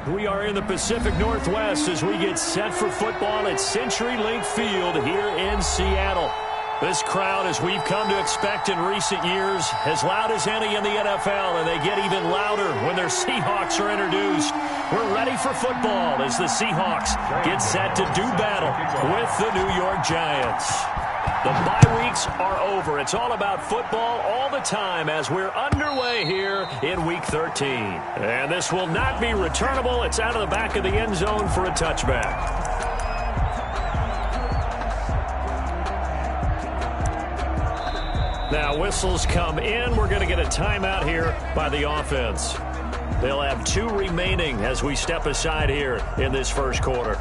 We are in the Pacific Northwest as we get set for football at CenturyLink Field here in Seattle. This crowd, as we've come to expect in recent years, as loud as any in the NFL, and they get even louder when their Seahawks are introduced. We're ready for football as the Seahawks get set to do battle with the New York Giants. The bye weeks are over. It's all about football all the time as we're underway here in Week 13. And this will not be returnable. It's out of the back of the end zone for a touchback. Now whistles come in. We're going to get a timeout here by the offense. They'll have 2 remaining as we step aside here in this first quarter.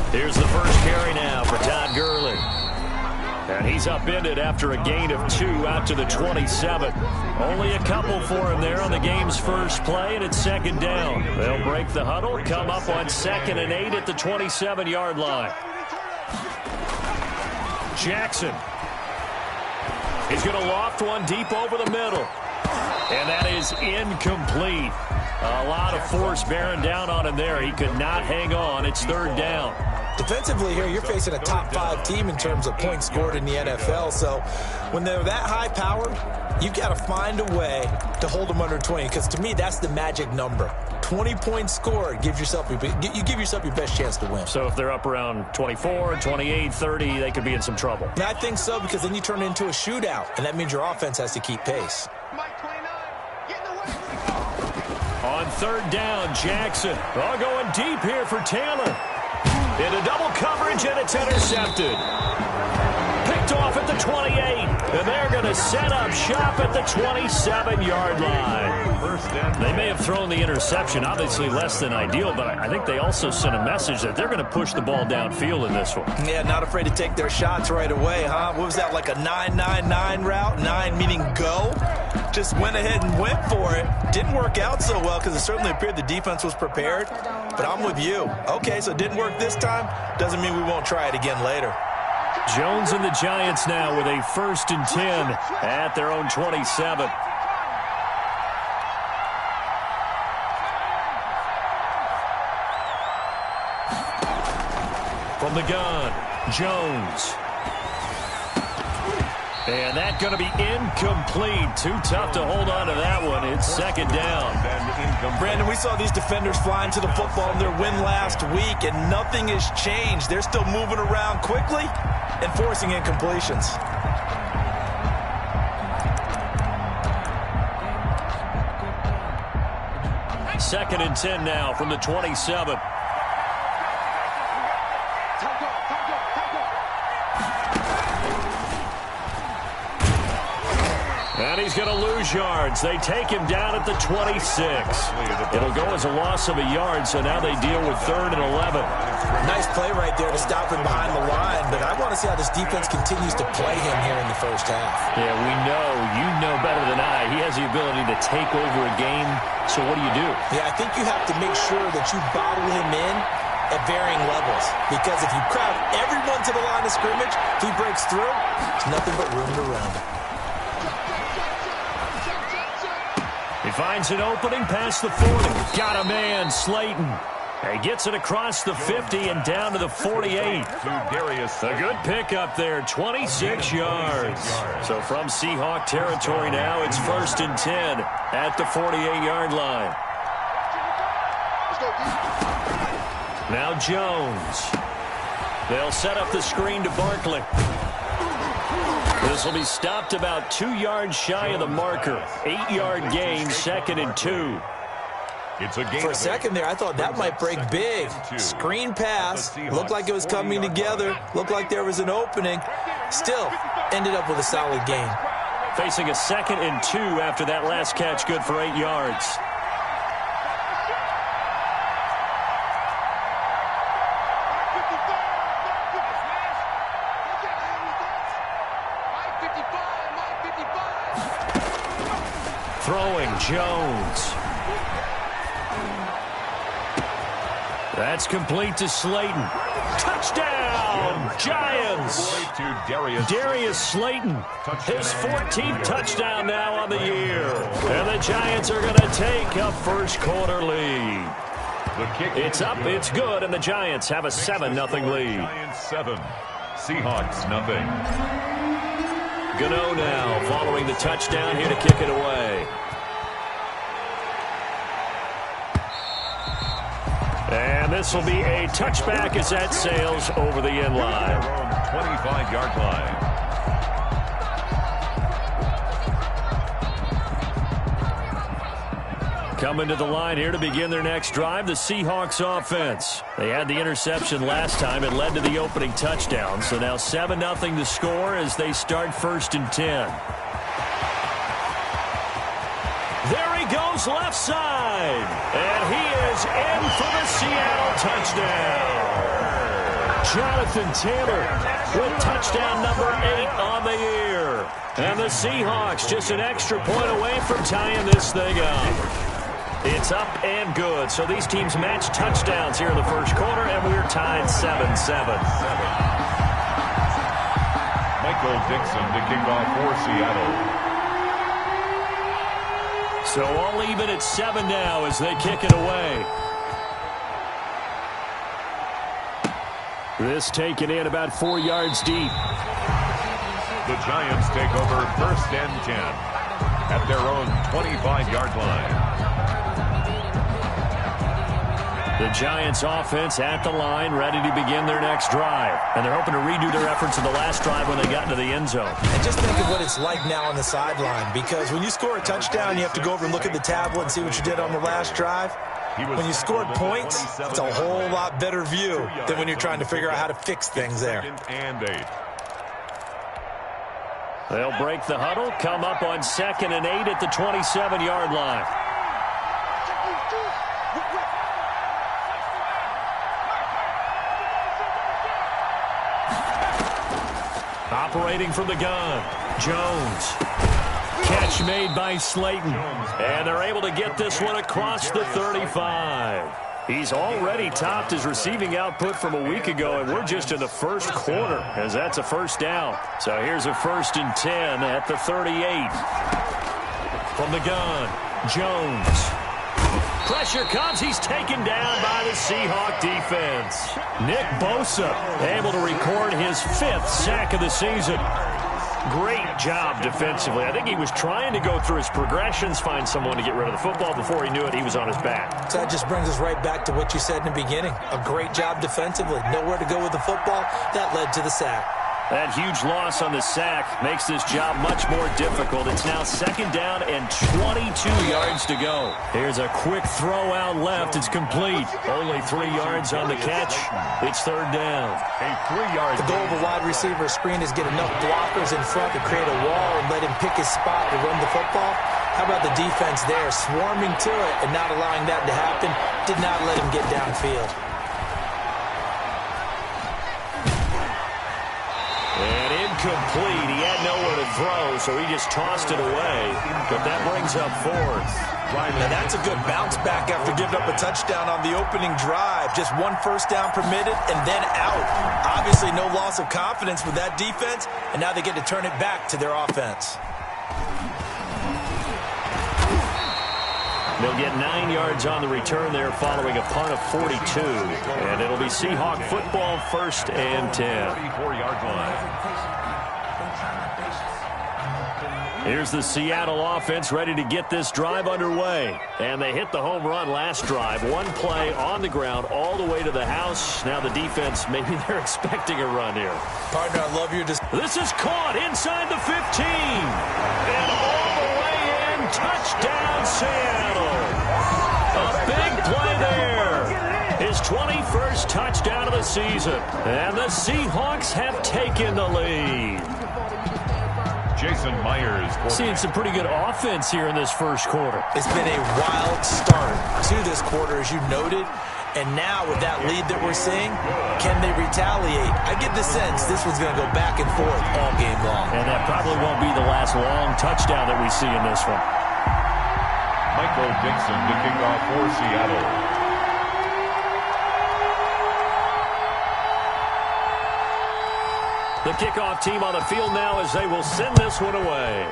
Here's the first carry now for Todd Gurley. And he's upended after a gain of 2 out to the 27. Only a couple for him there on the game's first play, and it's second down. They'll break the huddle, come up on 2nd and 8 at the 27-yard line. Jackson. He's going to loft one deep over the middle. And that is incomplete. A lot of force bearing down on him there. He could not hang on. It's third down. Defensively here, you're facing a top 5 team in terms of points scored in the NFL. So when they're that high-powered, you've got to find a way to hold them under 20. Because to me, that's the magic number. 20 points scored, you give yourself your best chance to win. So if they're up around 24, 28, 30, they could be in some trouble. And I think so, because then you turn it into a shootout, and that means your offense has to keep pace. On third down, Jackson. All going deep here for Taylor. Into double coverage, and it's intercepted. Picked off at the 28, and they're going to set up shop at the 27-yard line. They may have thrown the interception, obviously less than ideal, but I think they also sent a message that they're going to push the ball downfield in this one. Yeah, not afraid to take their shots right away, huh? What was that, like a 9-9-9 route? 9 meaning go? Just went ahead and went for it. Didn't work out so well because it certainly appeared the defense was prepared. But I'm with you. Okay, so it didn't work this time. Doesn't mean we won't try it again later. Jones and the Giants now with a 1st and 10 at their own 27. From the gun, Jones. And that's going to be incomplete. Too tough to hold on to that one. It's second down. Brandon, we saw these defenders flying to the football in their win last week, and nothing has changed. They're still moving around quickly and forcing incompletions. Second and 10 now from the 27. And he's going to lose yards. They take him down at the 26. It'll go as a loss of a yard, so now they deal with 3rd and 11. Nice play right there to stop him behind the line, but I want to see how this defense continues to play him here in the first half. Yeah, we know. You know better than I. He has the ability to take over a game, so what do you do? Yeah, I think you have to make sure that you bottle him in at varying levels, because if you crowd everyone to the line of scrimmage, if he breaks through, there's nothing but room to run. He finds an opening past the 40. Got a man, Slayton. He gets it across the 50 and down to the 48. A good pickup there, 26 yards. So from Seahawk territory now, it's 1st and 10 at the 48-yard line. Now Jones. They'll set up the screen to Barkley. This will be stopped about 2 yards shy of the marker. 8-yard gain, 2nd and 2. For a second there, I thought that might break big. Screen pass. Looked like it was coming together. Looked like there was an opening. Still, ended up with a solid gain. Facing a 2nd and 2 after that last catch, good for 8 yards. Throwing, Jones. That's complete to Slayton. Touchdown, Giants! Darius Slayton, his 14th touchdown now on the year. And the Giants are going to take a first quarter lead. It's up, it's good, and the Giants have a 7-0 lead. Giants 7, Seahawks nothing. Gano now following the touchdown here to kick it away. And this will be a touchback as that sails over the end line. 25-yard line. Coming to the line here to begin their next drive, the Seahawks offense. They had the interception last time. It led to the opening touchdown. So now 7-0 to score as they start 1st and 10. There he goes left side. And he is in for the Seattle touchdown. Jonathan Taylor with touchdown number 8 on the year. And the Seahawks just an extra point away from tying this thing up. It's up and good. So these teams match touchdowns here in the first quarter, and we're tied 7-7. Michael Dixon to kick off for Seattle. So all even at 7 now as they kick it away. This taken in about 4 yards deep. The Giants take over 1st and 10 at their own 25-yard line. The Giants offense at the line, ready to begin their next drive. And they're hoping to redo their efforts in the last drive when they got into the end zone. And just think of what it's like now on the sideline, because when you score a touchdown, you have to go over and look at the tablet and see what you did on the last drive. When you scored points, it's a whole lot better view than when you're trying to figure out how to fix things there. And 8. They'll break the huddle, come up on 2nd and 8 at the 27-yard line. Operating from the gun, Jones. Catch made by Slayton. And they're able to get this one across the 35. He's already topped his receiving output from a week ago, and we're just in the first quarter as that's a first down. So here's a 1st and 10 at the 38. From the gun, Jones. Pressure comes. He's taken down by the Seahawk defense. Nick Bosa able to record his 5th sack of the season. Great job defensively. I think he was trying to go through his progressions, find someone to get rid of the football. Before he knew it, he was on his back. So that just brings us right back to what you said in the beginning. A great job defensively. Nowhere to go with the football. That led to the sack. That huge loss on the sack makes this job much more difficult. It's now 2nd down and 22 yards to go. Here's a quick throw out left. It's complete. Only 3 yards on the catch. It's 3rd down. A 3-yard. The goal of a wide receiver screen is get enough blockers in front to create a wall and let him pick his spot to run the football. How about the defense there, swarming to it and not allowing that to happen? Did not let him get downfield. Incomplete. He had nowhere to throw, so he just tossed it away. But that brings up 4th. Now that's a good bounce back after giving up a touchdown on the opening drive. Just 1 first down permitted and then out. Obviously no loss of confidence with that defense, and now they get to turn it back to their offense. They'll get 9 yards on the return there following a punt of 42. And it'll be Seahawk football 1st and 10. 34-yard line. Here's the Seattle offense ready to get this drive underway. And they hit the home run last drive. 1 play on the ground all the way to the house. Now the defense, maybe they're expecting a run here. Partner, I love your... This is caught inside the 15. And all the way in. Touchdown, Seattle. A big play there. His 21st touchdown of the season. And the Seahawks have taken the lead. Jason Myers. Seeing some pretty good offense here in this first quarter. It's been a wild start to this quarter, as you noted. And now with that lead that we're seeing, can they retaliate? I get the sense this one's going to go back and forth all game long. And that probably won't be the last long touchdown that we see in this one. Michael Dixon to kick off for Seattle. The kickoff team on the field now as they will send this one away.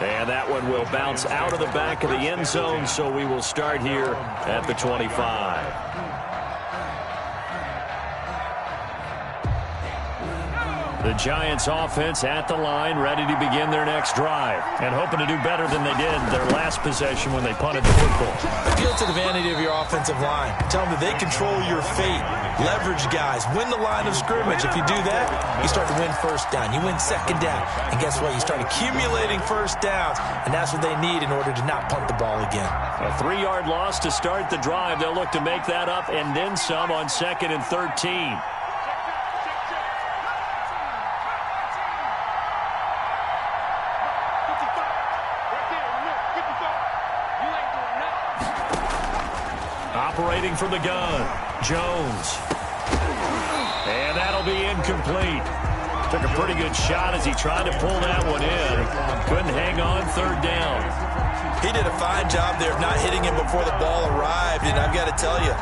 And that one will bounce out of the back of the end zone, so we will start here at the 25. The Giants offense at the line, ready to begin their next drive, and hoping to do better than they did their last possession when they punted the football. Appeal to the vanity of your offensive line. Tell them that they control your fate. Leverage guys. Win the line of scrimmage. If you do that, you start to win first down. You win second down. And guess what? You start accumulating first downs, and that's what they need in order to not punt the ball again. A 3-yard loss to start the drive. They'll look to make that up and then some on 2nd and 13. Operating from the gun, Jones. And that'll be incomplete. Took a pretty good shot as he tried to pull that one in. Couldn't hang on 3rd down. He did a fine job there of not hitting him before the ball arrived, and I've got to tell you,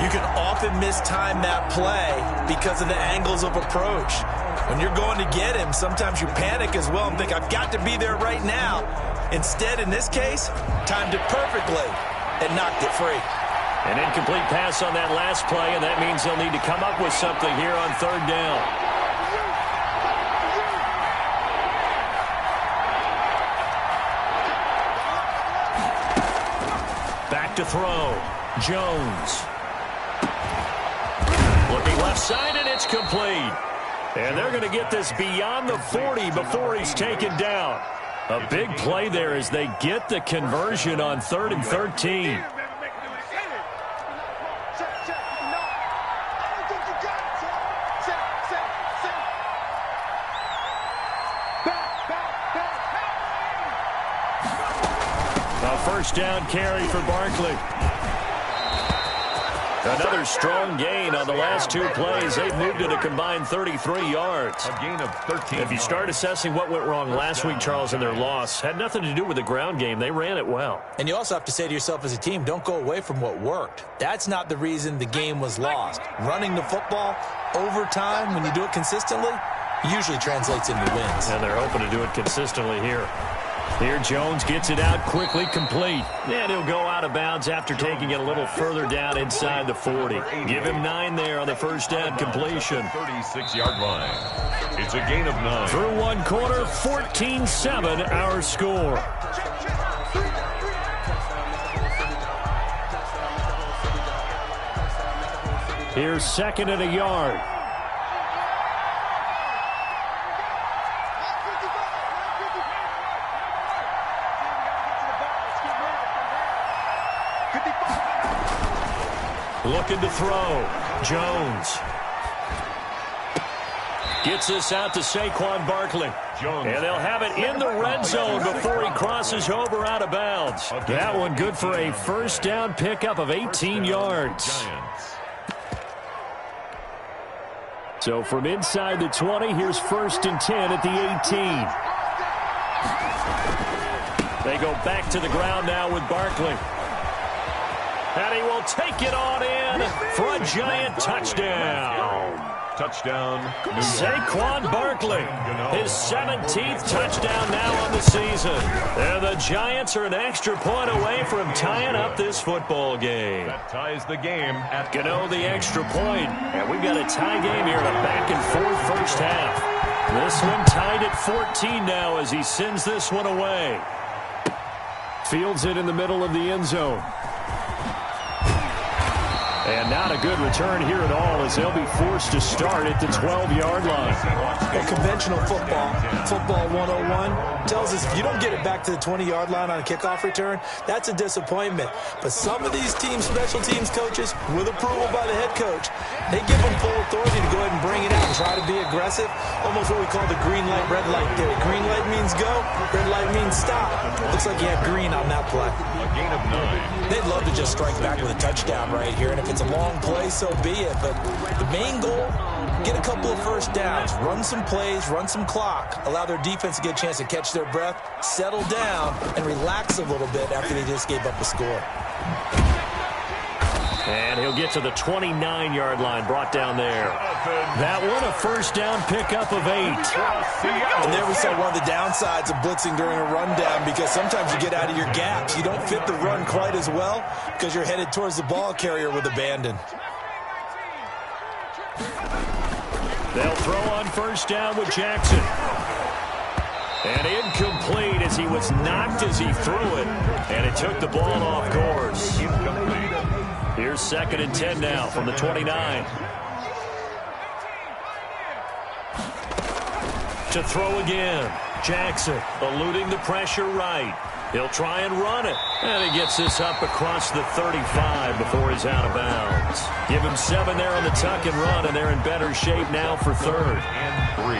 you can often mistime that play because of the angles of approach. When you're going to get him, sometimes you panic as well and think, I've got to be there right now. Instead, in this case, timed it perfectly and knocked it free. An incomplete pass on that last play, and that means they'll need to come up with something here on 3rd down. Back to throw. Jones. Looking left side, and it's complete. And they're going to get this beyond the 40 before he's taken down. A big play there as they get the conversion on 3rd and 13. First down carry for Barkley. Another strong gain on the last 2 plays. They've moved it a combined 33 yards. A gain of 13. If you start assessing what went wrong last week, Charles, in their loss, had nothing to do with the ground game. They ran it well. And you also have to say to yourself as a team, don't go away from what worked. That's not the reason the game was lost. Running the football over time, when you do it consistently, usually translates into wins. And they're hoping to do it consistently here. Here Jones gets it out quickly, complete. And he'll go out of bounds after taking it a little further down inside the 40. Give him 9 there on the first down completion. 36-yard line. It's a gain of 9. Through 1 quarter, 14-7 our score. Here's 2nd and a yard. Looking to throw. Jones. Gets this out to Saquon Barkley. Jones. And they'll have it in the red zone before he crosses over out of bounds. That one good for a first down pickup of 18 yards. So from inside the 20, here's 1st and 10 at the 18. They go back to the ground now with Barkley. And he will take it on in for a Giant touchdown. Touchdown. Saquon Barkley, his 17th touchdown now on the season. And the Giants are an extra point away from tying up this football game. That ties the game at Gano the extra point. And we've got a tie game here in a back-and-forth first half. This one tied at 14 now as he sends this one away. Fields it in the middle of the end zone. And not a good return here at all as they'll be forced to start at the 12-yard line. Well, conventional football 101, tells us if you don't get it back to the 20-yard line on a kickoff return, that's a disappointment. But some of these special teams coaches, with approval by the head coach, they give them full authority to go ahead and bring it out and try to be aggressive. Almost what we call the green light, red light theory. Green light means go, red light means stop. Looks like you have green on that play. a gain of 9. They'd love to just strike back with a touchdown right here, and if it's a long play, so be it. But the main goal, get a couple of first downs, run some plays, run some clock, allow their defense to get a chance to catch their breath, settle down, and relax a little bit after they just gave up a score. And he'll get to the 29-yard line, brought down there. That one, a first down pickup of 8. And there we saw one of the downsides of blitzing during a rundown, because sometimes you get out of your gaps. You don't fit the run quite as well because you're headed towards the ball carrier with abandon. They'll throw on first down with Jackson. And incomplete as he was knocked as he threw it. And it took the ball off course. Here's 2nd and 10 now from the 29. To throw again. Jackson eluding the pressure right. He'll try and run it. And he gets this up across the 35 before he's out of bounds. Give him 7 there on the tuck and run, and they're in better shape now for 3rd and 3.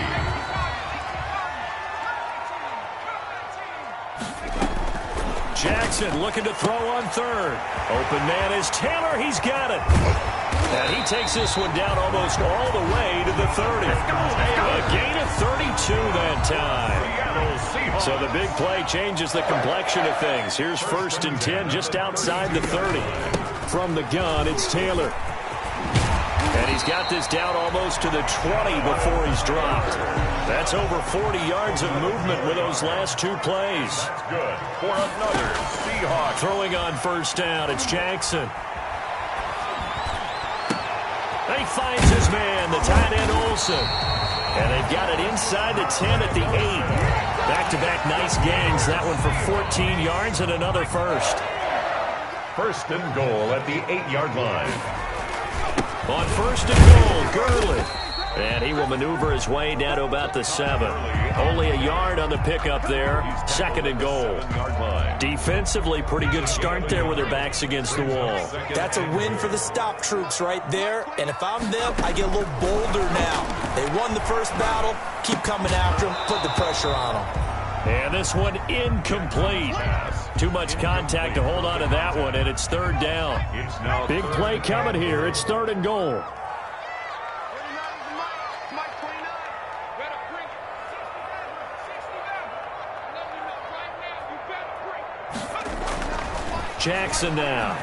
Jackson looking to throw on 3rd. Open man is Taylor. He's got it. And he takes this one down almost all the way to the 30. A gain of 32 that time. So the big play changes the complexion of things. Here's 1st and 10 just outside the 30. From the gun, it's Taylor. And he's got this down almost to the 20 before he's dropped. That's over 40 yards of movement with those last 2 plays. That's good for another Seahawks. Throwing on first down, it's Jackson. He finds his man, the tight end Olsen. And they've got it inside the 10 at the 8. Back-to-back nice gains. That one for 14 yards and another first. 1st and goal at the 8-yard line. On 1st and goal, Gurley. And he will maneuver his way down to about the 7. Only a yard on the pickup there. 2nd and goal. Defensively, pretty good start there with their backs against the wall. That's a win for the stop troops right there. And if I'm them, I get a little bolder now. They won the first battle. Keep coming after them. Put the pressure on them. And this one incomplete. Too much contact to hold on to that one, and it's 3rd down. Big play coming here. It's 3rd and goal. Jackson now.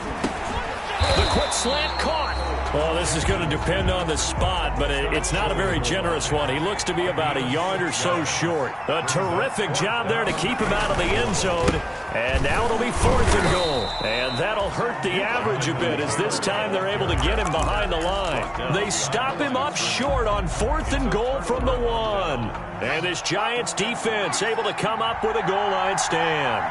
The quick slant caught. Well, this is going to depend on the spot, but it's not a very generous one. He looks to be about a yard or so short. A terrific job there to keep him out of the end zone. And now it'll be 4th and goal. And that'll hurt the average a bit, as this time they're able to get him behind the line. They stop him up short on 4th and goal from the 1. And this Giants defense able to come up with a goal line stand.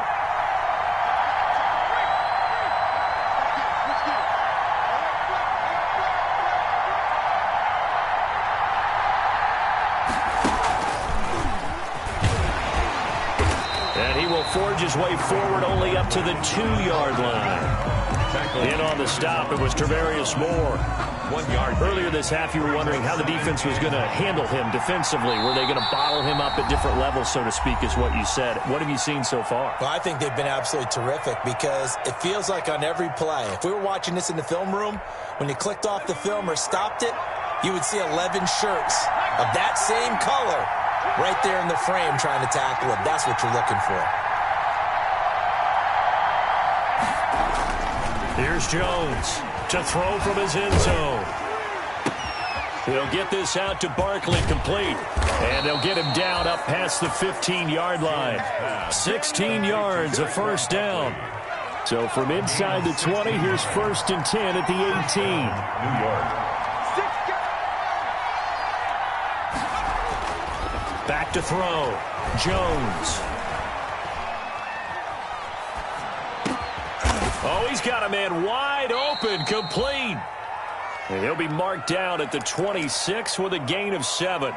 Forge his way forward only up to the 2-yard line. In on the stop, it was Travarius Moore. 1 yard. Earlier this half, you were wondering how the defense was going to handle him defensively. Were they going to bottle him up at different levels, so to speak, is what you said. What have you seen so far? Well, I think they've been absolutely terrific, because it feels like on every play, if we were watching this in the film room, when you clicked off the film or stopped it, you would see 11 shirts of that same color right there in the frame trying to tackle him. That's what you're looking for. Here's Jones to throw from his end zone. He'll get this out to Barkley, complete. And they'll get him down up past the 15-yard line. 16 yards, a first down. So from inside the 20, here's 1st and 10 at the 18. New York. Back to throw. Jones. Oh, he's got a man wide open, complete. And he'll be marked down at the 26 with a gain of 7.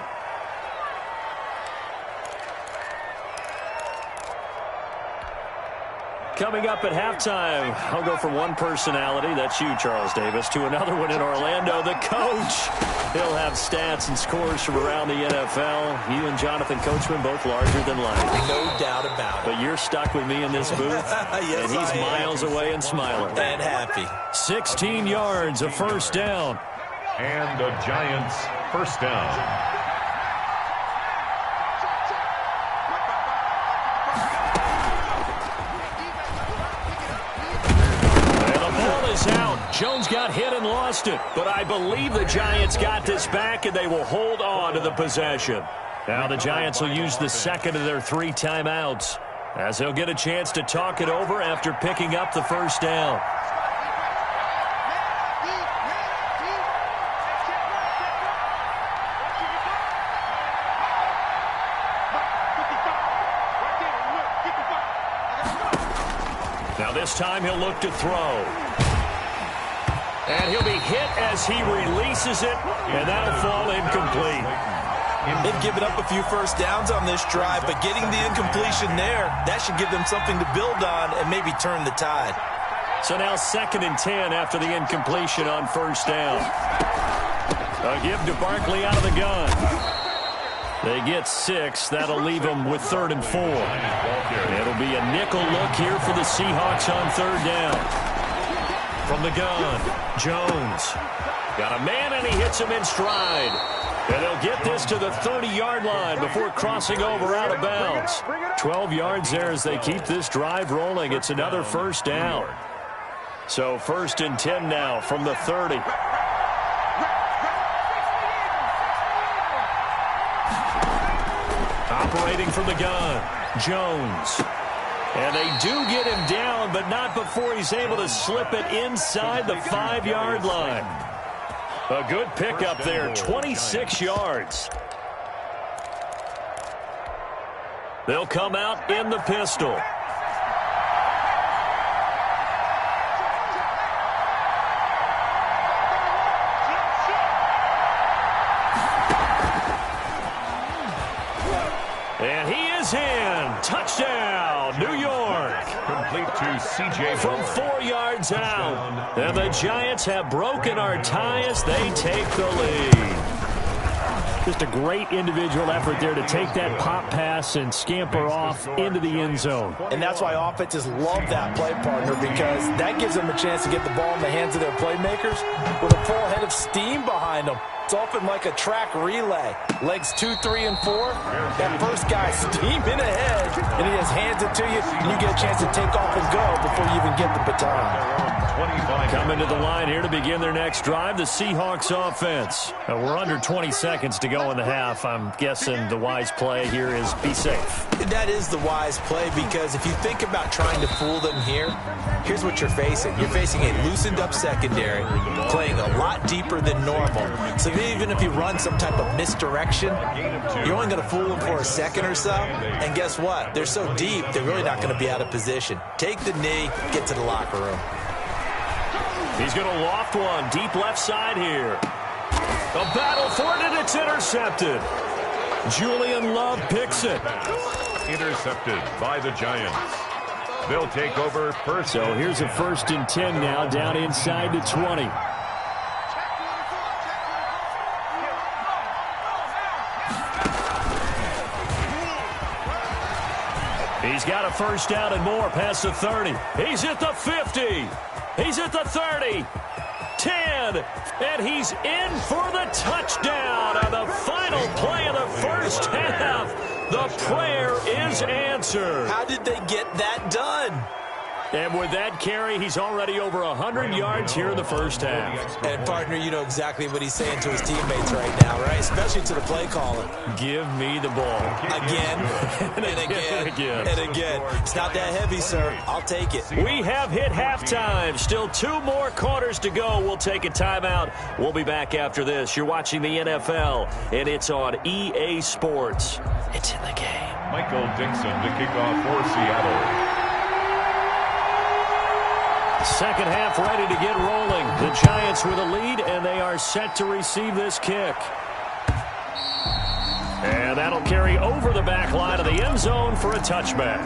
Coming up at halftime, I'll go from one personality, that's you, Charles Davis, to another one in Orlando, the coach. He'll have stats and scores from around the NFL. You and Jonathan Coachman, both larger than life. No doubt about it. But you're stuck with me in this booth, yes, and he's miles away and smiling. And happy. 16 yards, a first down. And the Giants' first down. Out. Jones got hit and lost it, but I believe the Giants got this back, and they will hold on to the possession. Now the Giants will use the second of their 3 timeouts, as they'll get a chance to talk it over after picking up the first down. Now this time he'll look to throw. And he'll be hit as he releases it, and that'll fall incomplete. They've given up a few first downs on this drive, but getting the incompletion there, that should give them something to build on and maybe turn the tide. So now 2nd and 10 after the incompletion on first down. A give to Barkley out of the gun. They get 6. That'll leave them with 3rd and 4. It'll be a nickel look here for the Seahawks on 3rd down. From the gun, Jones. Got a man, and he hits him in stride. And they'll get this to the 30-yard line before crossing over out of bounds. 12 yards there as they keep this drive rolling. It's another first down. So 1st and 10 now from the 30. Operating from the gun, Jones. And they do get him down, but not before he's able to slip it inside the 5-yard line. A good pickup there, 26 yards. They'll come out in the pistol. And he is in. Touchdown, New York. Complete to C.J. From 4 yards out. And the Giants have broken our tie as they take the lead. Just a great individual effort there to take that pop pass and scamper off into the end zone. And that's why offenses love that play, partner, because that gives them a chance to get the ball in the hands of their playmakers with a full head of steam behind them. It's often like a track relay. Legs 2, 3, and 4. That first guy steaming ahead, and he just hands it to you, and you get a chance to take off and go before you even get the baton. Coming to the line here to begin their next drive, the Seahawks offense. We're under 20 seconds to go in the half. I'm guessing the wise play here is be safe. That is the wise play, because if you think about trying to fool them here, here's what you're facing. You're facing a loosened up secondary, playing a lot deeper than normal. So even if you run some type of misdirection, you're only going to fool them for a second or so. And guess what? They're so deep, they're really not going to be out of position. Take the knee, get to the locker room. He's going to loft one deep left side here. A battle for it, and it's intercepted. Julian Love picks it. Intercepted by the Giants. They'll take over first. So here's a 1st and 10 now, down inside the 20. He's got a first down and more past the 30. He's at the 50. He's at the 30. 10. And he's in for the touchdown on the final play of the first half. The prayer is answered. How did they get that done? And with that carry, he's already over 100 yards here in the first half. And, partner, you know exactly what he's saying to his teammates right now, right? Especially to the play caller. Give me the ball. Again, and again, and again. It's not that heavy, sir. I'll take it. We have hit halftime. Still 2 more quarters to go. We'll take a timeout. We'll be back after this. You're watching the NFL, and it's on EA Sports. It's in the game. Michael Dixon to kick off for Seattle. Second half ready to get rolling. The Giants with a lead, and they are set to receive this kick. And that'll carry over the back line of the end zone for a touchback.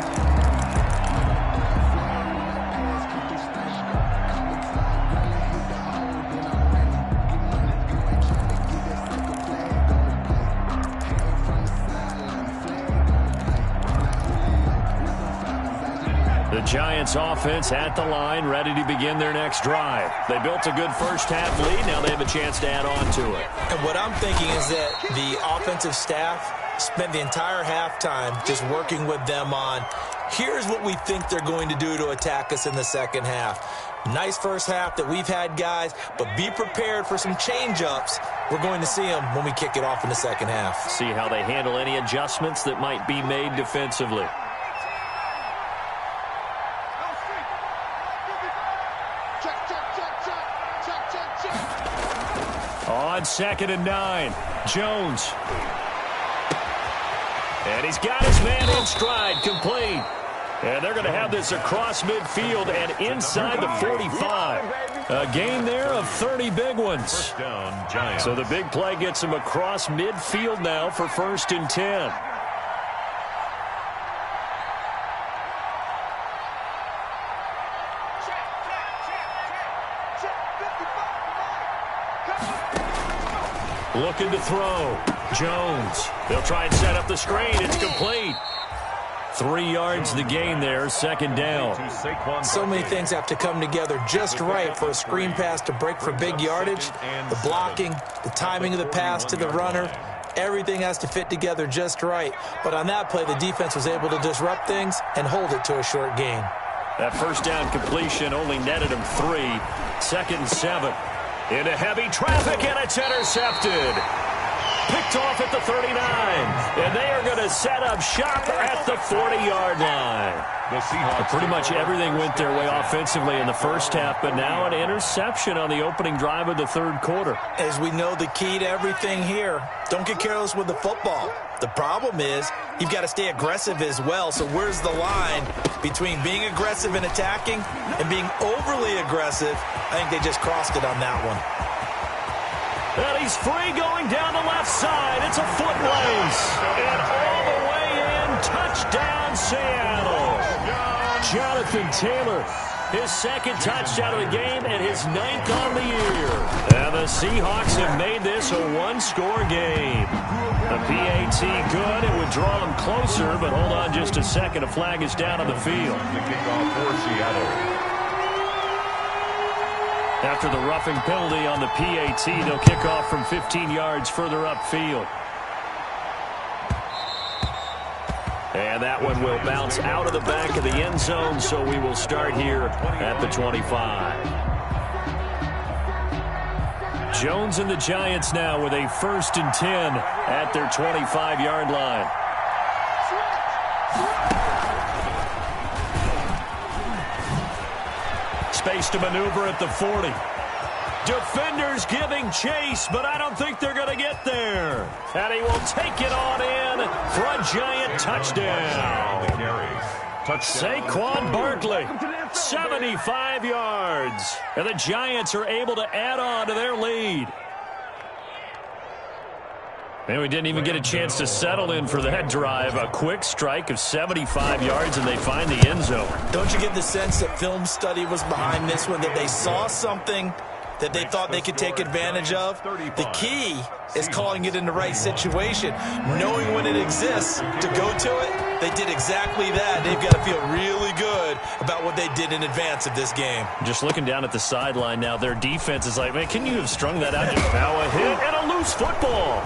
The Giants offense at the line, ready to begin their next drive. They built a good first half lead. Now they have a chance to add on to it. And what I'm thinking is that the offensive staff spent the entire halftime just working with them on, here's what we think they're going to do to attack us in the second half. Nice first half that we've had, guys, but be prepared for some change-ups. We're going to see them when we kick it off in the second half. See how they handle any adjustments that might be made defensively. On 2nd and 9, Jones. And he's got his man in stride, complete. And they're going to have this across midfield and inside the 45. A gain there of 30 big ones. So the big play gets him across midfield now for 1st and 10. Looking to throw. Jones. They'll try and set up the screen. It's complete. 3 yards the gain there, 2nd down. So many things have to come together just right for a screen pass to break for big yardage. The blocking, the timing of the pass to the runner, everything has to fit together just right. But on that play, the defense was able to disrupt things and hold it to a short gain. That 1st down completion only netted him 3. 2nd and 7. Into heavy traffic, and it's intercepted. Picked off at the 39, and they are going to set up shop at the 40-yard line. Pretty much everything went their way offensively in the first half, but now an interception on the opening drive of the 3rd quarter. As we know, the key to everything here, don't get careless with the football. The problem is you've got to stay aggressive as well. So where's the line between being aggressive and attacking and being overly aggressive? I think they just crossed it on that one. And he's free going down the left side. It's a foot race. And all the way in, touchdown Seattle. Jonathan Taylor, his 2nd touchdown of the game and his 9th on the year. And the Seahawks have made this a 1-score game. The PAT good. It would draw them closer, but hold on just a second. A flag is down on the field. The kickoff for Seattle. After the roughing penalty on the PAT, they'll kick off from 15 yards further upfield. And that one will bounce out of the back of the end zone, so we will start here at the 25. Jones and the Giants now with a 1st and 10 at their 25-yard line. Space to maneuver at the 40. Defenders giving chase, but I don't think they're going to get there. And he will take it on in for a Giant touchdown. Saquon Barkley, 75 yards. And the Giants are able to add on to their lead. And we didn't even get a chance to settle in for that drive. A quick strike of 75 yards, and they find the end zone. Don't you get the sense that film study was behind this one, that they saw something that they thought they could take advantage of? The key is calling it in the right situation, knowing when it exists to go to it. They did exactly that. They've got to feel really good about what they did in advance of this game. Just looking down at the sideline now, their defense is like, man, can you have strung that out? Now a hit and a loose football.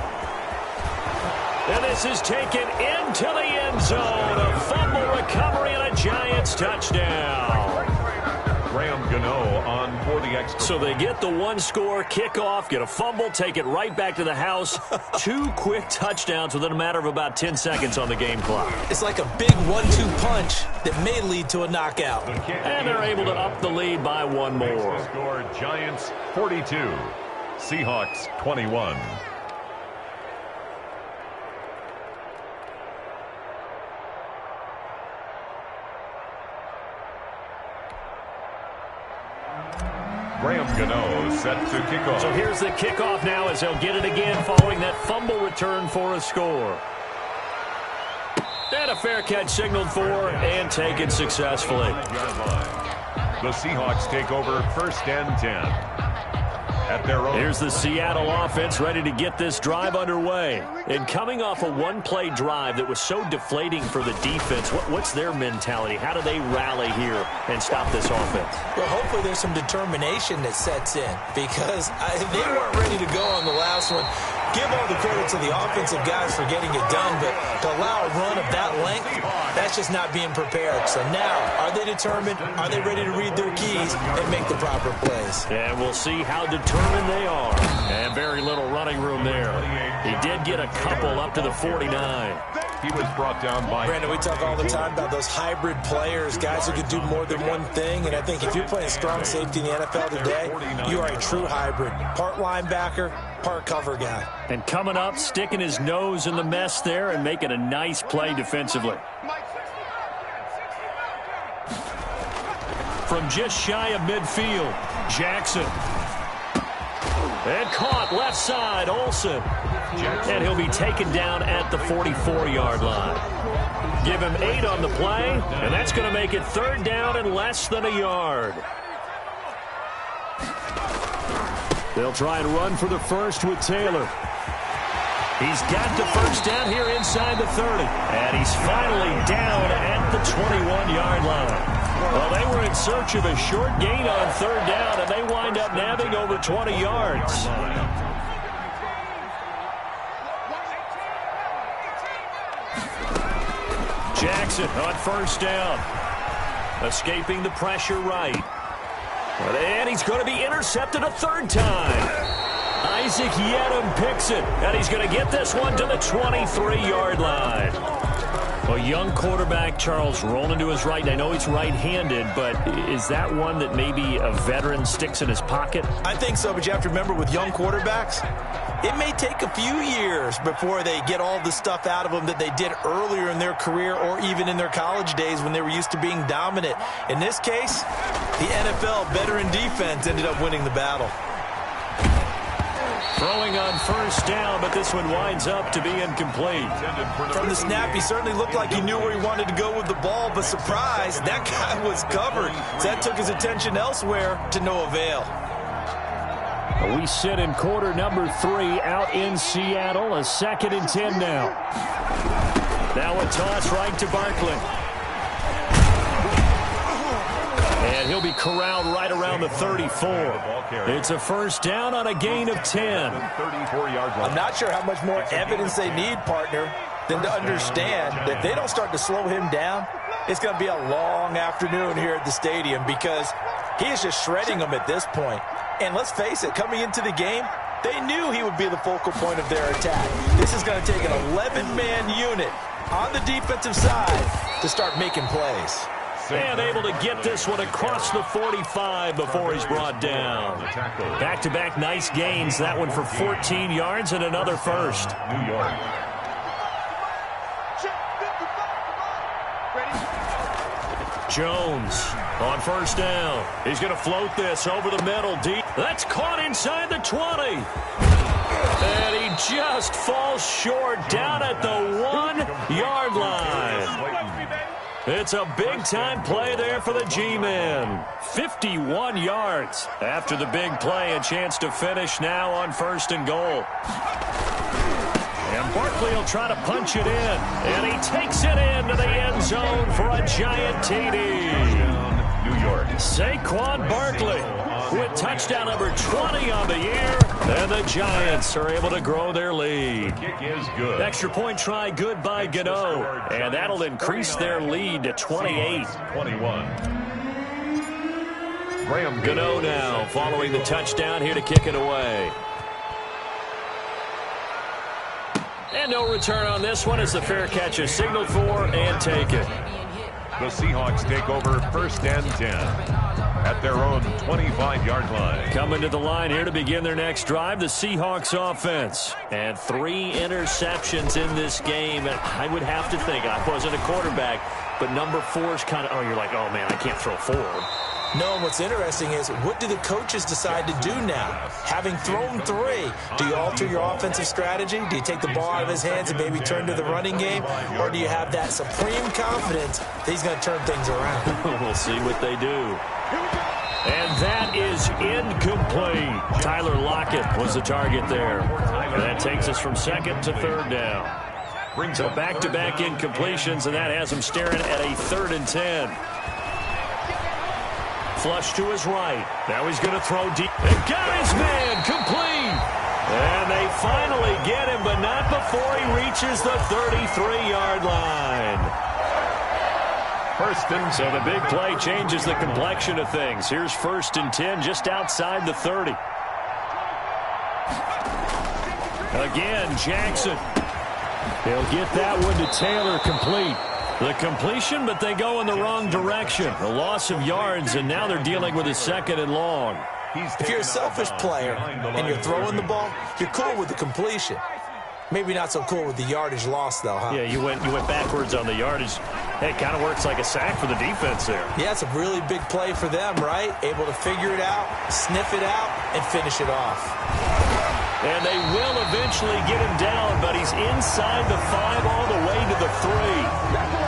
And this is taken into the end zone. A fumble recovery and a Giants touchdown. Graham Gano on for the extra. So they get the 1-score kickoff, get a fumble, take it right back to the house. 2 quick touchdowns within a matter of about 10 seconds on the game clock. It's like a big 1-2 punch that may lead to a knockout. And they're able to up the lead by 1 more. Score Giants 42, Seahawks 21. Graham Gano set to kick off. So here's the kickoff now as they'll get it again following that fumble return for a score. And a fair catch signaled for and taken successfully. The Seahawks take over 1st and 10. At their own. Here's the Seattle offense ready to get this drive underway. And coming off a 1-play drive that was so deflating for the defense, what's their mentality? How do they rally here and stop this offense? Well, hopefully there's some determination that sets in, because they weren't ready to go on the last one. Give all the credit to the offensive guys for getting it done, but to allow a run of that length, that's That's just not being prepared. So now, are they determined? Are they ready to read their keys and make the proper plays? And we'll see how determined they are. And very little running room there. He did get a couple up to the 49. He was brought down by... Brandon, we talk all the time about those hybrid players, guys who can do more than one thing. And I think if you're playing strong safety in the NFL today, you are a true hybrid. Part linebacker, part cover guy. And coming up, sticking his nose in the mess there and making a nice play defensively. From just shy of midfield, Jackson. And caught left side, Olsen. And he'll be taken down at the 44-yard line. Give him 8 on the play, and that's going to make it 3rd down and less than a yard. They'll try and run for the first with Taylor. He's got the first down here inside the 30. And he's finally down at the 21-yard line. Well, they were in search of a short gain on 3rd down, and they wind up nabbing over 20 yards. Jackson on first down. Escaping the pressure right. And he's going to be intercepted a 3rd time. Isaac Yedem picks it, and he's going to get this one to the 23-yard line. A young quarterback, Charles, rolling to his right. I know he's right-handed, but is that one that maybe a veteran sticks in his pocket? I think so, but you have to remember with young quarterbacks, it may take a few years before they get all the stuff out of them that they did earlier in their career or even in their college days when they were used to being dominant. In this case, the NFL veteran defense ended up winning the battle. Throwing on first down, but this one winds up to be incomplete. From the snap, he certainly looked like he knew where he wanted to go with the ball, but surprise, that guy was covered. So that took his attention elsewhere to no avail. We sit in quarter number 3 out in Seattle. A 2nd and 10 now. Now a toss right to Barkley. And he'll be corralled right around the 34. It's a first down on a gain of 10. I'm not sure how much more evidence they need, partner, than to understand that if they don't start to slow him down, it's going to be a long afternoon here at the stadium because he is just shredding them at this point. And let's face it, coming into the game, they knew he would be the focal point of their attack. This is going to take an 11-man unit on the defensive side to start making plays. And able to get this one across the 45 before he's brought down. Back-to-back nice gains. That one for 14 yards and another first. New York. Jones on first down. He's going to float this over the middle deep. That's caught inside the 20. And he just falls short down at the 1-yard line. It's a big-time play there for the G-men. 51 yards after the big play. A chance to finish now on 1st and goal. And Barkley will try to punch it in. And he takes it into the end zone for a giant TD. New York. Saquon Barkley with touchdown number 20 on the year. And the Giants are able to grow their lead. Kick is good. Extra point try good by Gano. And that'll increase their lead to 28. 21. Graham Gano now following the touchdown here to kick it away. And no return on this one as the fair catch is signaled for and taken. The Seahawks take over 1st and 10 at their own 25-yard line. Coming to the line here to begin their next drive, the Seahawks offense. And 3 interceptions in this game. I would have to think, I wasn't a quarterback, but number 4 is kind of, you're like, oh man, I can't throw 4. No, and what's interesting is, what do the coaches decide to do now? Having thrown 3, do you alter your offensive strategy? Do you take the ball out of his hands and maybe turn to the running game? Or do you have that supreme confidence that he's going to turn things around? We'll see what they do. And that is incomplete. Tyler Lockett was the target there. And that takes us from 2nd to 3rd down. So back-to-back incompletions, and that has him staring at a 3rd and 10. Flush to his right. Now he's going to throw deep. And got his man complete. And they finally get him, but not before he reaches the 33-yard line. First and 10. So the big play changes the complexion of things. Here's 1st and 10 just outside the 30. Again, Jackson. He'll get that one to Taylor, complete. The completion, but they go in the wrong direction. A loss of yards, and now they're dealing with a 2nd and long. If you're a selfish player and you're throwing the ball, you're cool with the completion. Maybe not so cool with the yardage loss, though, huh? Yeah, you went backwards on the yardage. Hey, it kind of works like a sack for the defense there. Yeah, it's a really big play for them, right? Able to figure it out, sniff it out, and finish it off. And they will eventually get him down, but he's inside the 5 all the way to the 3.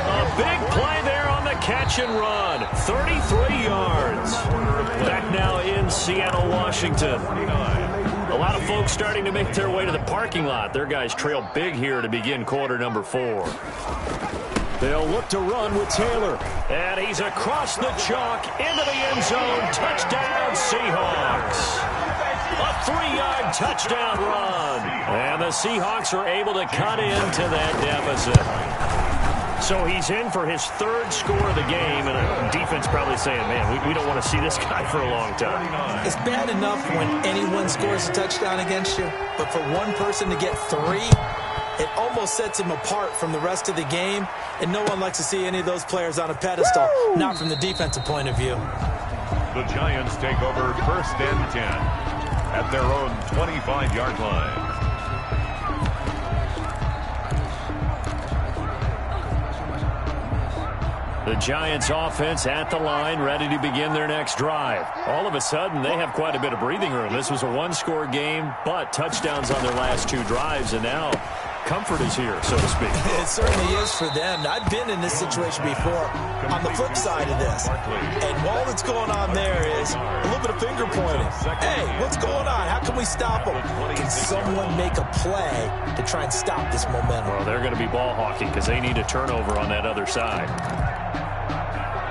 A big play there on the catch and run. 33 yards. Back now in Seattle, Washington. A lot of folks starting to make their way to the parking lot. Their guys trail big here to begin quarter number 4. They'll look to run with Taylor. And he's across the chalk into the end zone. Touchdown, Seahawks. A 3-yard touchdown run. And the Seahawks are able to cut into that deficit. So he's in for his 3rd score of the game, and the defense probably saying, man, we don't want to see this guy for a long time. It's bad enough when anyone scores a touchdown against you, but for one person to get 3, it almost sets him apart from the rest of the game, and no one likes to see any of those players on a pedestal, not from the defensive point of view. The Giants take over 1st and 10 at their own 25-yard line. The Giants offense at the line, ready to begin their next drive. All of a sudden, they have quite a bit of breathing room. This was a 1-score game, but touchdowns on their last 2 drives, and now comfort is here, so to speak. It certainly is for them. I've been in this situation before on the flip side of this. And all that's going on there is a little bit of finger pointing. Hey, what's going on? How can we stop them? Can someone make a play to try and stop this momentum? Well, they're going to be ball hawking because they need a turnover on that other side.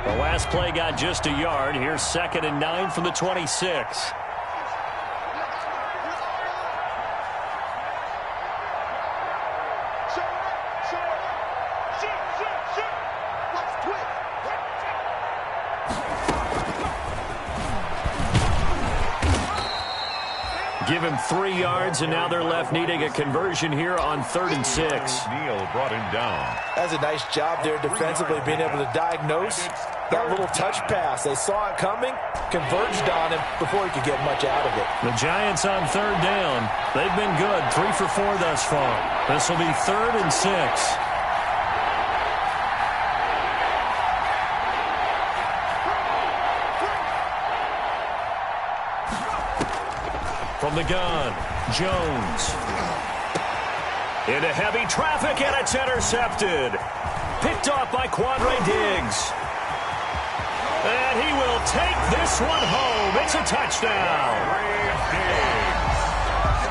The last play got just a yard. Here's 2nd and 9 from the 26. Give him 3 yards, and now they're left needing a conversion here on 3rd and 6. Neal brought him down. That's a nice job there defensively, being able to diagnose that little touch pass. They saw it coming, converged on him before he could get much out of it. The Giants on 3rd down. They've been good, 3 for 4 thus far. This will be 3rd and 6. From the gun, Jones. Into heavy traffic, and it's intercepted. Picked off by Quandre Diggs. And he will take this one home. It's a touchdown.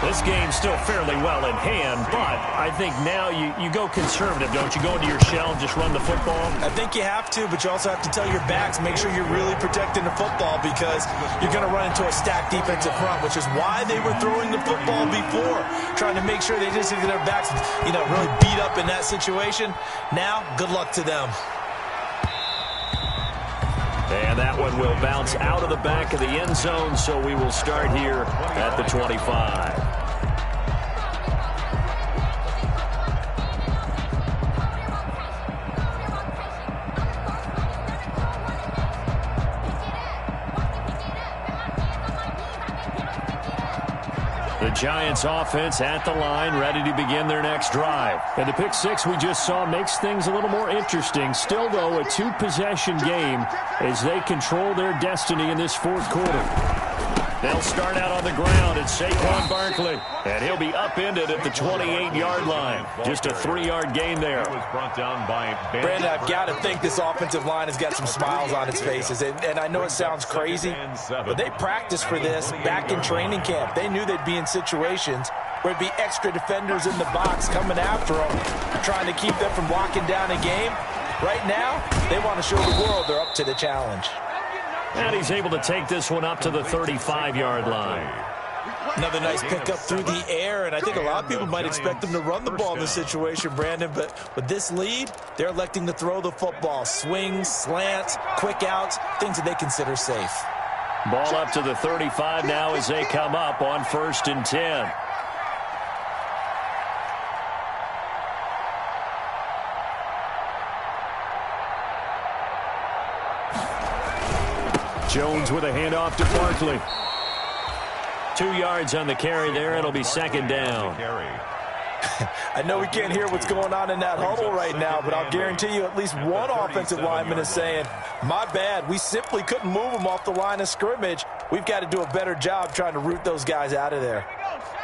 This game's still fairly well in hand, but I think now you go conservative, don't you? Go into your shell and just run the football? I think you have to, but you also have to tell your backs, make sure you're really protecting the football because you're going to run into a stacked defensive front, which is why they were throwing the football before, trying to make sure they just get their backs, really beat up in that situation. Now, good luck to them. And that one will bounce out of the back of the end zone, so we will start here at the 25. The Giants offense at the line, ready to begin their next drive. And the pick 6 we just saw makes things a little more interesting. Still, though, a 2-possession game as they control their destiny in this 4th quarter. They'll start out on the ground. It's Saquon Barkley, and he'll be upended at the 28-yard line. Just a 3-yard gain there. Was brought down by Brandon, I've got to think this offensive line has got some smiles on its faces. And I know it sounds crazy, but they practiced for this back in training camp. They knew they'd be in situations where there'd be extra defenders in the box coming after them, trying to keep them from locking down a game. Right now, they want to show the world they're up to the challenge. And he's able to take this one up to the 35-yard line. Another nice pickup through the air, and I think a lot of people might expect them to run the ball in this situation, Brandon, but with this lead, they're electing to throw the football. Swings, slants, quick outs, things that they consider safe. Ball up to the 35 now as they come up on 1st and 10. Jones with a handoff to Barkley. 2 yards on the carry there. It'll be 2nd down. I know we can't hear what's going on in that huddle right now, but I'll guarantee you at least one offensive lineman is saying, my bad, we simply couldn't move them off the line of scrimmage. We've got to do a better job trying to root those guys out of there.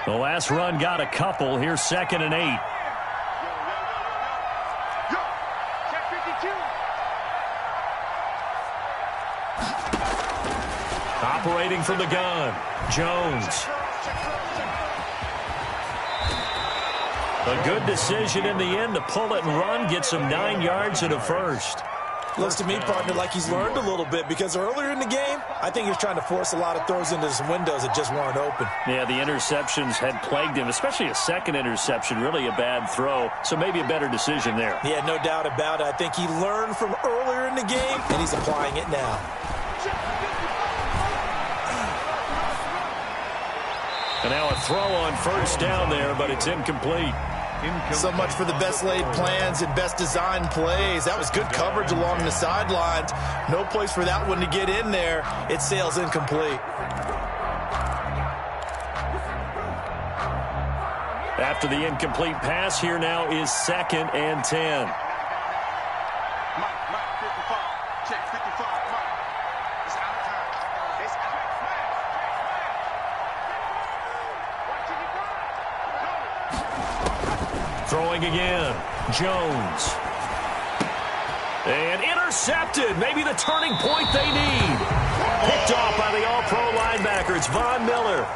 The last run got a couple. Here's 2nd and 8. Operating from the gun, Jones. A good decision in the end to pull it and run, get some 9 yards and a first. Looks to me, partner, like he's learned a little bit, because earlier in the game, I think he was trying to force a lot of throws into some windows that just weren't open. Yeah, the interceptions had plagued him, especially a second interception, really a bad throw, so maybe a better decision there. Yeah, no doubt about it. I think he learned from earlier in the game, and he's applying it now. And now a throw on 1st down there, but it's incomplete. So much for the best laid plans and best designed plays. That was good coverage along the sidelines. No place for that one to get in there. It sails incomplete. After the incomplete pass, here now is 2nd and 10. Throwing again, Jones. And intercepted, maybe the turning point they need. Picked off by the all-pro linebacker. It's Von Miller.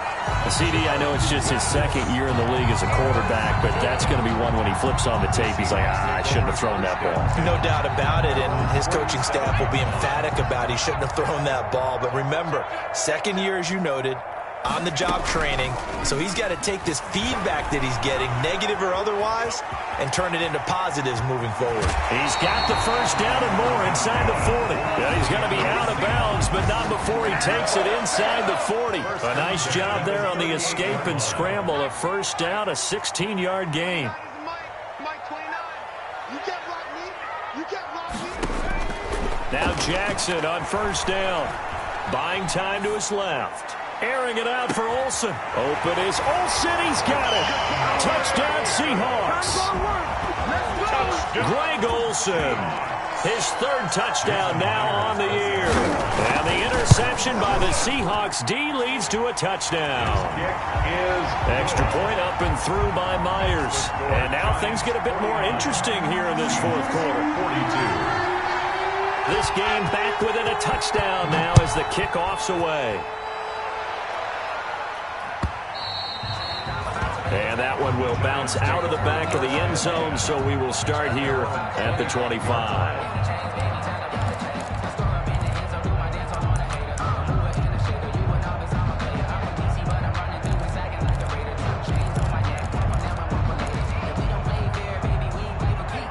CD, I know it's just his 2nd year in the league as a quarterback, but that's going to be one when he flips on the tape. He's like, I shouldn't have thrown that ball. No doubt about it, and his coaching staff will be emphatic about he shouldn't have thrown that ball. But remember, 2nd year, as you noted, on-the-job training, so he's got to take this feedback that he's getting, negative or otherwise, and turn it into positives moving forward. He's got the 1st down and more inside the 40. Yeah, he's going to be out of bounds, but not before he takes it inside the 40. A nice job there on the escape and scramble. A 1st down, a 16-yard gain. Now Jackson on 1st down. Buying time to his left. Airing it out for Olsen. Open is Olsen. He's got it. Touchdown Seahawks. Greg Olsen. His 3rd touchdown now on the year. And the interception by the Seahawks D leads to a touchdown. Extra point up and through by Myers. And now things get a bit more interesting here in this 4th quarter. 42. This game back within a touchdown now as the kickoff's away. And that one will bounce out of the back of the end zone, so we will start here at the 25.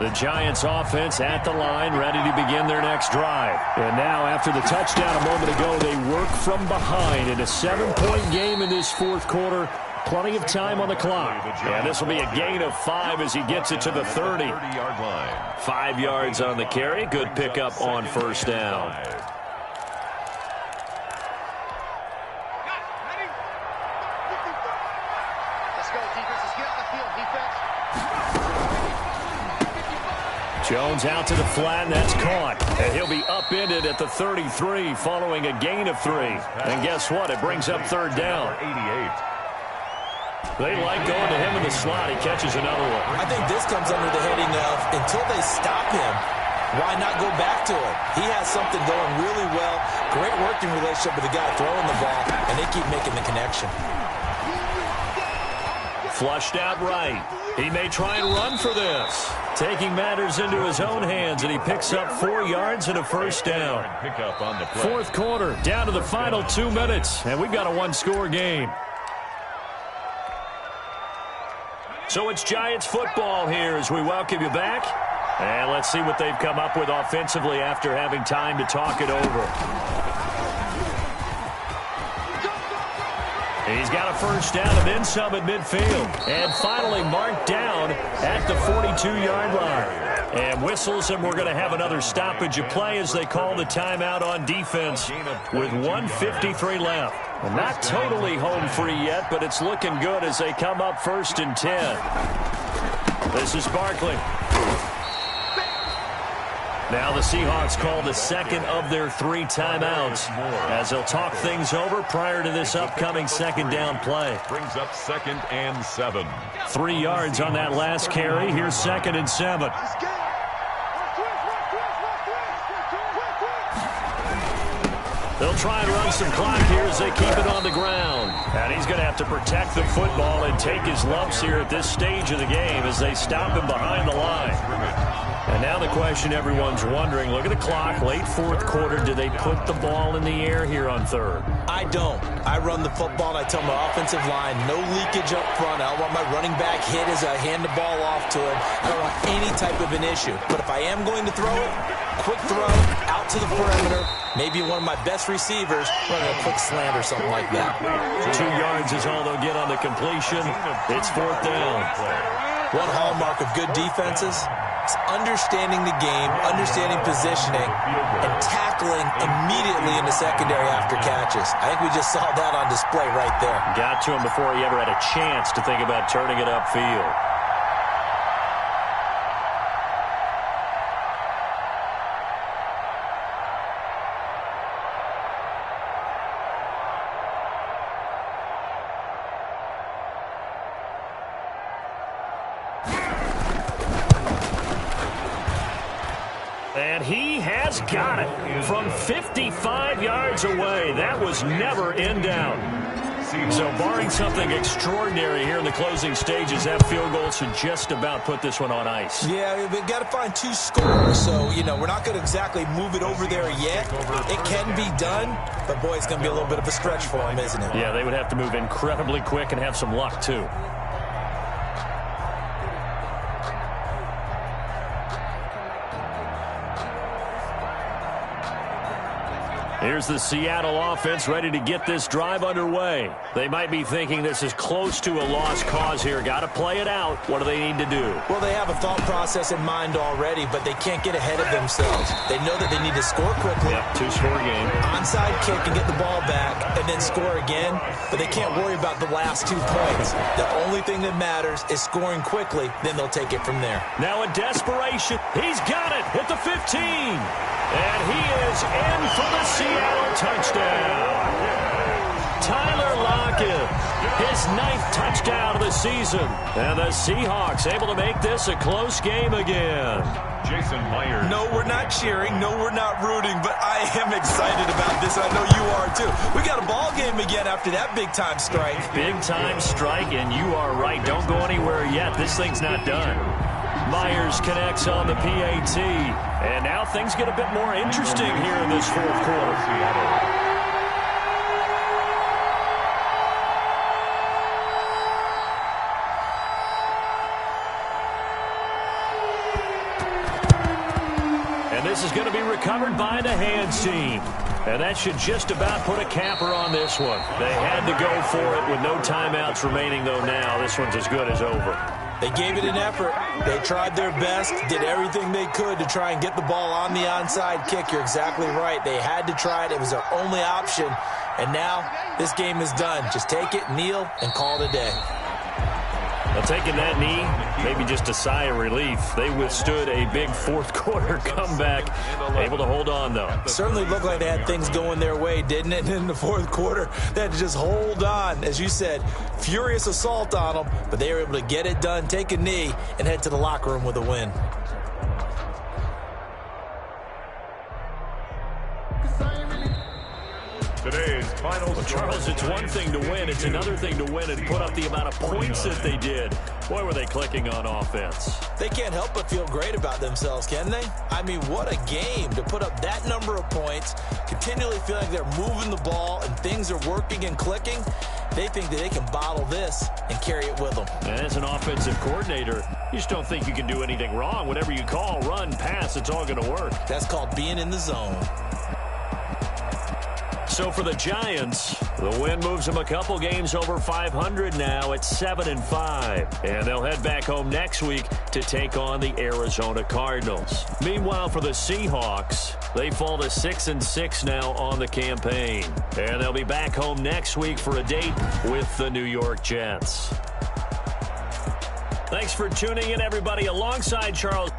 The Giants offense at the line, ready to begin their next drive. And now, after the touchdown a moment ago, they work from behind in a 7-point game in this 4th quarter. Plenty of time on the clock. And this will be a gain of 5 as he gets it to the 30. 30-yard line. 5 yards on the carry. Good pickup on 1st down. Jones out to the flat, and that's caught. And he'll be upended at the 33 following a gain of 3. And guess what? It brings up 3rd down. 88. They like going to him in the slot. He catches another one. I think this comes under the heading of, until they stop him, why not go back to him? He has something going really well. Great working relationship with the guy throwing the ball, and they keep making the connection. Flushed out right. He may try and run for this. Taking matters into his own hands, and he picks up 4 yards and a 1st down. Pick up on the play. 4th quarter, down to the final 2 minutes, and we've got a 1-score game. So it's Giants football here as we welcome you back. And let's see what they've come up with offensively after having time to talk it over. He's got a first down and then some at midfield. And finally marked down at the 42-yard line. And whistles, and we're going to have another stoppage of play as they call the timeout on defense with 1:53 left. And not totally home free yet, but it's looking good as they come up 1st and 10. This is Barkley. Now the Seahawks call the second of their 3 timeouts as they'll talk things over prior to this upcoming second down play. Brings up 2nd and 7. 3 yards on that last carry. Here's 2nd and 7. They'll try and run some clock here as they keep it on the ground. And he's going to have to protect the football and take his lumps here at this stage of the game as they stop him behind the line. And now the question everyone's wondering, look at the clock, late 4th quarter, do they put the ball in the air here on 3rd? I don't. I run the football, and I tell my offensive line, no leakage up front. I don't want my running back hit as I hand the ball off to him. I don't want any type of an issue. But if I am going to throw it, quick throw, out to the perimeter, maybe one of my best receivers running a quick slant or something like that. 2 yards is all they'll get on the completion. It's 4th down. One hallmark of good defenses is understanding the game, understanding positioning, and tackling immediately in the secondary after catches. I think we just saw that on display right there. Got to him before he ever had a chance to think about turning it upfield. And he has got it from 55 yards away. That was never in doubt. So barring something extraordinary here in the closing stages, that field goal should just about put this one on ice. Yeah, we've got to find 2 scores. So, we're not going to exactly move it over there yet. It can be done, but, boy, it's going to be a little bit of a stretch for them, isn't it? Yeah, they would have to move incredibly quick and have some luck, too. Here's the Seattle offense ready to get this drive underway. They might be thinking this is close to a lost cause here. Got to play it out. What do they need to do? Well, they have a thought process in mind already, but they can't get ahead of themselves. They know that they need to score quickly. Yep, 2-score game. Onside kick and get the ball back and then score again, but they can't worry about the last 2 points. The only thing that matters is scoring quickly, then they'll take it from there. Now in desperation, he's got it at the 15. And he is in for the Seattle touchdown. Tyler Lockett, his 9th touchdown of the season. And the Seahawks able to make this a close game again. Jason Myers. No, we're not cheering. No, we're not rooting. But I am excited about this. I know you are, too. We got a ball game again after that big-time strike. Big-time strike, and you are right. Don't go anywhere yet. This thing's not done. Myers connects on the PAT. And now things get a bit more interesting here in this 4th quarter. And this is going to be recovered by the hands team. And that should just about put a capper on this one. They had to go for it with no timeouts remaining, though now this one's as good as over. They gave it an effort. They tried their best, did everything they could to try and get the ball on the onside kick. You're exactly right. They had to try it. It was their only option. And now this game is done. Just take it, kneel, and call it a day. Well, taking that knee, maybe just a sigh of relief. They withstood a big 4th quarter comeback. Able to hold on, though. Certainly looked like they had things going their way, didn't it? And in the 4th quarter, they had to just hold on. As you said, furious assault on them, but they were able to get it done, take a knee, and head to the locker room with a win. Today's final Well, Charles, it's one thing to win. It's another thing to win and put up the amount of points that they did. Boy, were they clicking on offense. They can't help but feel great about themselves, can they? I mean, what a game to put up that number of points, continually feeling like they're moving the ball and things are working and clicking. They think that they can bottle this and carry it with them. And as an offensive coordinator, you just don't think you can do anything wrong. Whatever you call, run, pass, it's all going to work. That's called being in the zone. So for the Giants, the win moves them a couple games over 500 now at 7-5. And they'll head back home next week to take on the Arizona Cardinals. Meanwhile, for the Seahawks, they fall to 6-6 now on the campaign. And they'll be back home next week for a date with the New York Jets. Thanks for tuning in, everybody. Alongside Charles.